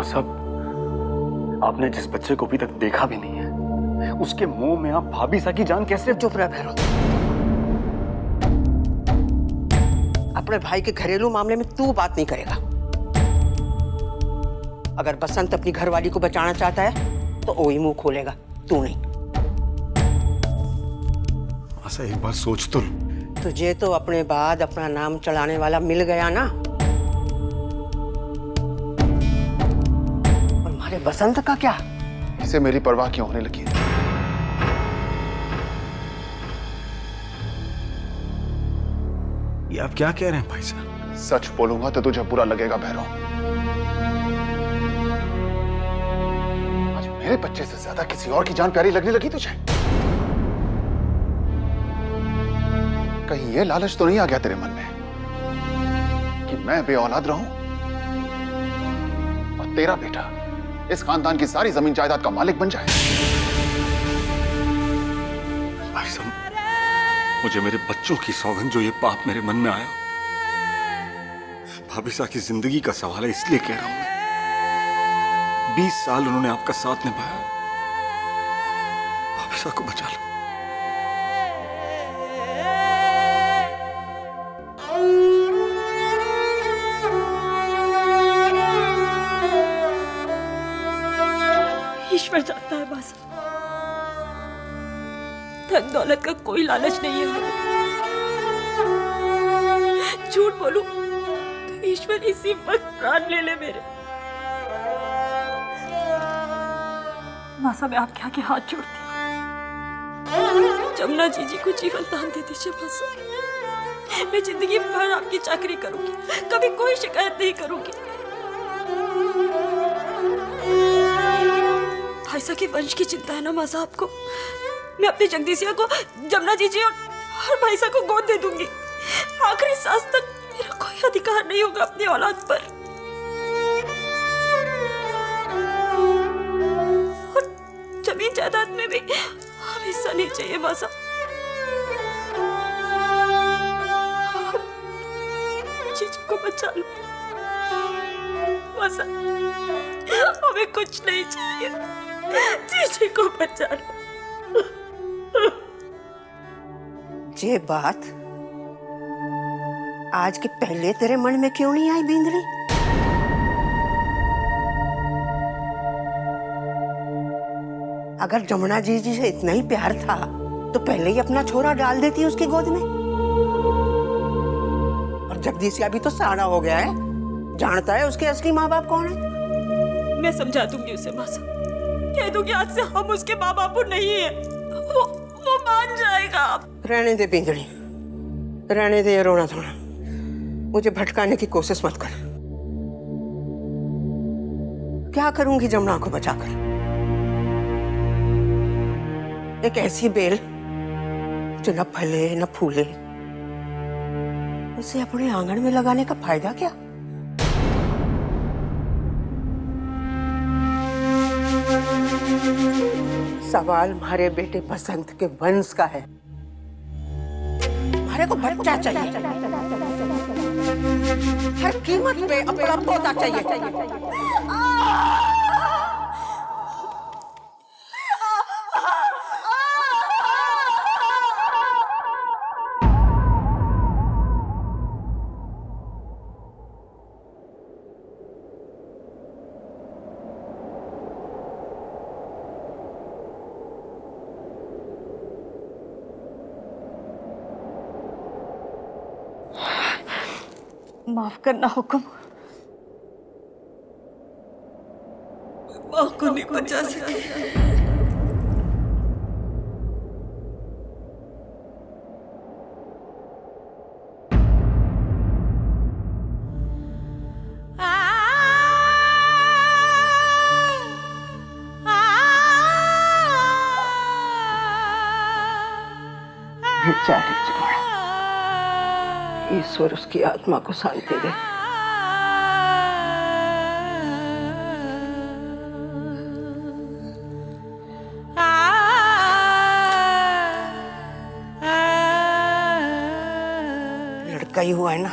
माँ साहब, आपने जिस बच्चे को अभी तक देखा भी नहीं है, उसके मुंह में आप भाभी सा की जान कैसे? चुप रह भैरव। अपने भाई के घरेलू मामले में तू बात नहीं करेगा। अगर बसंत अपनी घरवाली को बचाना चाहता है तो वही मुंह खोलेगा, तू नहीं। ऐसा एक बार सोच तो लो। तुझे तो अपने बाद अपना नाम चढ़ाने वाला मिल गया ना। और हमारे बसंत का क्या? इसे मेरी परवाह क्यों होने लगी है? ये आप क्या कह रहे हैं भाई साहब? सच बोलूंगा तो तुझे बुरा लगेगा भैरव। आज मेरे बच्चे से ज्यादा किसी और की जान प्यारी लगने लगी तुझे? कहीं ये लालच तो नहीं आ गया तेरे मन में कि मैं बेऔलाद रहूं और तेरा बेटा इस खानदान की सारी जमीन जायदाद का मालिक बन जाए? भाई साहब, मुझे मेरे बच्चों की सौगंध जो ये पाप मेरे मन में आया, भाभी साहब की जिंदगी का सवाल है, इसलिए कह रहा हूं मैं। 20 साल उन्होंने आपका साथ निभाया, भाभी साहब को बचा लो। ईश्वर जानता है बस, धन दौलत का कोई लालच नहीं है हमें। झूठ बोलूं तो ईश्वर इसी वक्त प्राण ले ले मेरे। मासा, मैं आपके आगे हाथ जोड़ती हूँ, जमुना जी को जीवन दान दे दीजिए मासा। मैं जिंदगी भर आपकी चाकरी करूंगी, कभी कोई शिकायत नहीं करूंगी। भाईसा के वंश की चिंता है ना मासा आपको? मैं अपनी जगदीशिया को जमुना जी और भाईसा को गोद दे दूंगी। आखिरी सांस तक मेरा कोई अधिकार नहीं होगा अपनी औलाद पर। और जमीन जायदाद में भी हमें हिस्सा नहीं चाहिए मासा। जीजी को बचा लो मासा, हमें कुछ नहीं चाहिए। जीजी को बचा लो। ये बात आज के पहले तेरे मन में क्यों नहीं आई बिंदरी? अगर जमुना जी से इतना ही प्यार था तो पहले ही अपना छोरा डाल देती उसकी गोद में। और जगदीशिया भी तो सारा हो गया है, जानता है उसके असली माँ बाप कौन है। मैं समझा दूंगी उसे मासा, कह दूंगी आज से हम उसके माँ बाप नहीं है। वो मान जाएगा। रहने दे बिंदरी, रहने दे, रोना धोना। मुझे भटकाने की कोशिश मत कर। क्या करूंगी जमुना को बचाकर? एक ऐसी बेल जो न फले न फूले, उसे अपने आंगन में लगाने का फायदा क्या? सवाल हमारे बेटे बसंत के वंश का है। हमारे को बच्चा चाहिए, हर कीमत पे अपना पोता चाहिए। माफ करना हुक्म, माँ को नहीं बचा सके। बेचारी जमुना, ईश्वर उसकी आत्मा को शांति दे। लड़का ही हुआ है ना,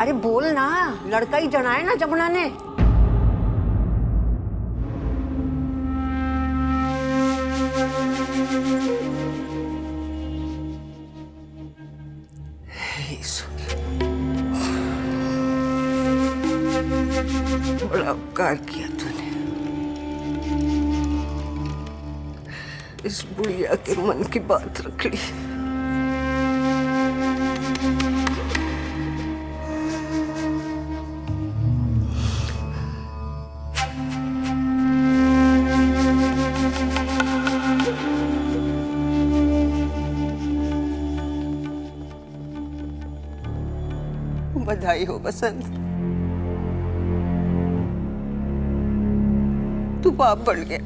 अरे बोल ना, लड़का ही जनाए ना जमुना ने। हे ईश्वर, बड़ा उपकार किया तूने। इस बुढ़िया के मन की बात रख ली। बधाई हो बसंत, तू बाप बढ़ गया।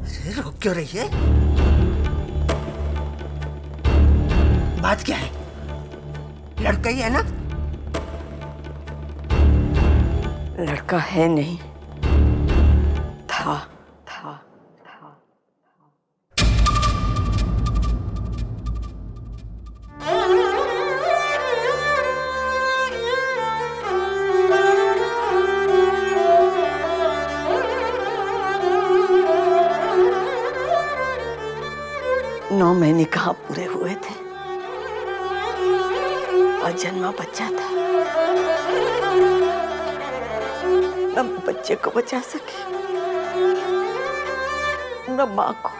अरे रोक क्यों रही है? बात क्या है? लड़का ही है ना? लड़का है नहीं, था। नौ महीने कहाँ पूरे हुए थे और जन्मा बच्चा था। न बच्चे को बचा सके, न माँ को।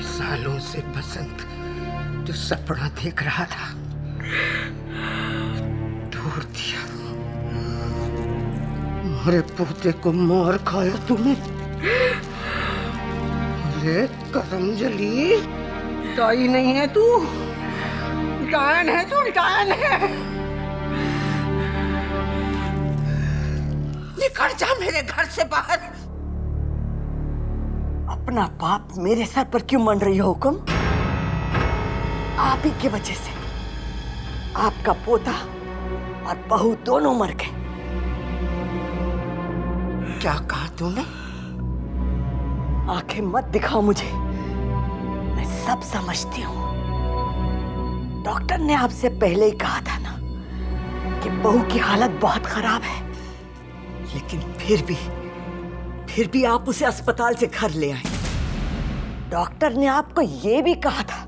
सालों से बसंत जो सपना देख रहा था, तोड़ दिया। हमारे पोते को मार खाया तूने। अरे करमजली, दाई नहीं है तू, डायन है तू, डायन है। निकल जा मेरे घर से बाहर। अपना पाप मेरे सर पर क्यों मन रही हो हुक्म? आप ही की वजह से आपका पोता और बहू दोनों मर गए। क्या कहा तूने? आंखें मत दिखाओ मुझे, मैं सब समझती हूँ। डॉक्टर ने आपसे पहले ही कहा था ना कि बहू की हालत बहुत खराब है, लेकिन फिर भी आप उसे अस्पताल से घर ले आए। डॉक्टर ने आपको यह भी कहा था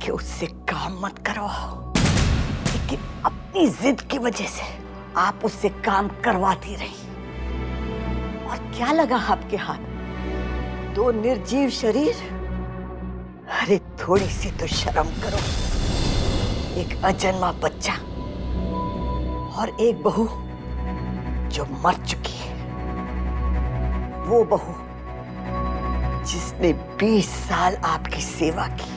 कि उससे काम मत करवाओ, लेकिन अपनी जिद की वजह से आप उससे काम करवाती रही। और क्या लगा आपके हाथ? दो निर्जीव शरीर। अरे थोड़ी सी तो शर्म करो। एक अजन्मा बच्चा और एक बहू जो मर चुकी है। वो बहू जिसने 20 साल आपकी सेवा की,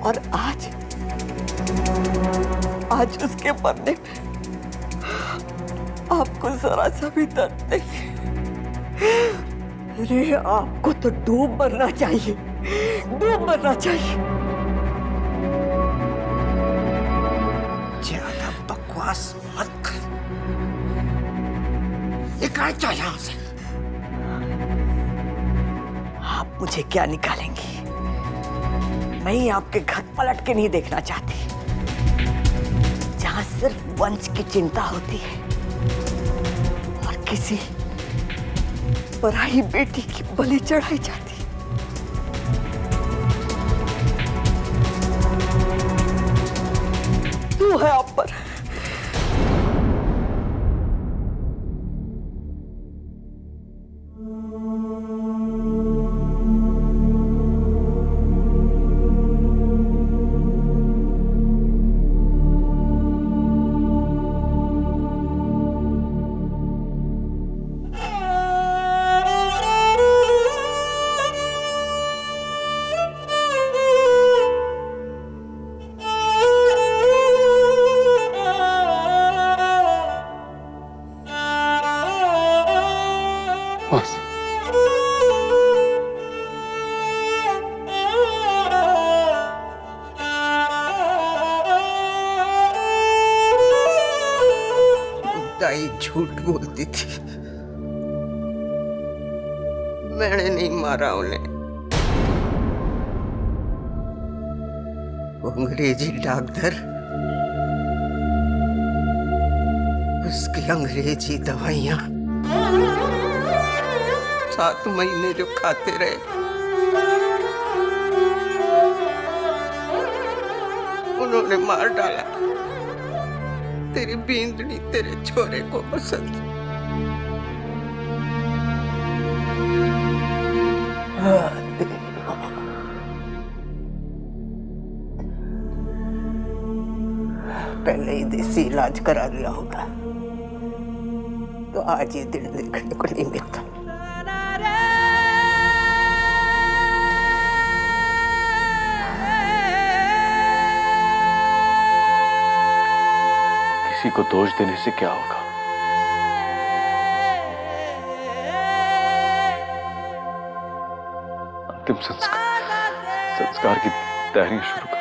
और आज उसके मरने में आपको जरा सा भी दर्द नहीं। अरे आपको तो डूब मरना चाहिए, डूब मरना चाहिए। ज्यादा बकवास मत कर। निकाल जा यहाँ से। आप मुझे क्या निकालेंगी? मैं ही आपके घर पलट के नहीं देखना चाहती, जहां सिर्फ वंश की चिंता होती है और किसी पराई बेटी की बलि चढ़ाई जाती। तू है आप पर। दाई झूठ बोलती थी। मैंने नहीं मारा उन्हें। वो अंग्रेजी डॉक्टर उसकी अंग्रेजी दवाइयां 7 महीने जो खाते रहे, उन्होंने मार डाला। तेरी बींदड़ी तेरे छोरे को पसंद। पहले ही देसी इलाज करा लिया होता तो आज ये दिन देखने को नहीं मिलता। किसी को दोष देने से क्या होगा? अंतिम संस्कार की तैयारी शुरू कर।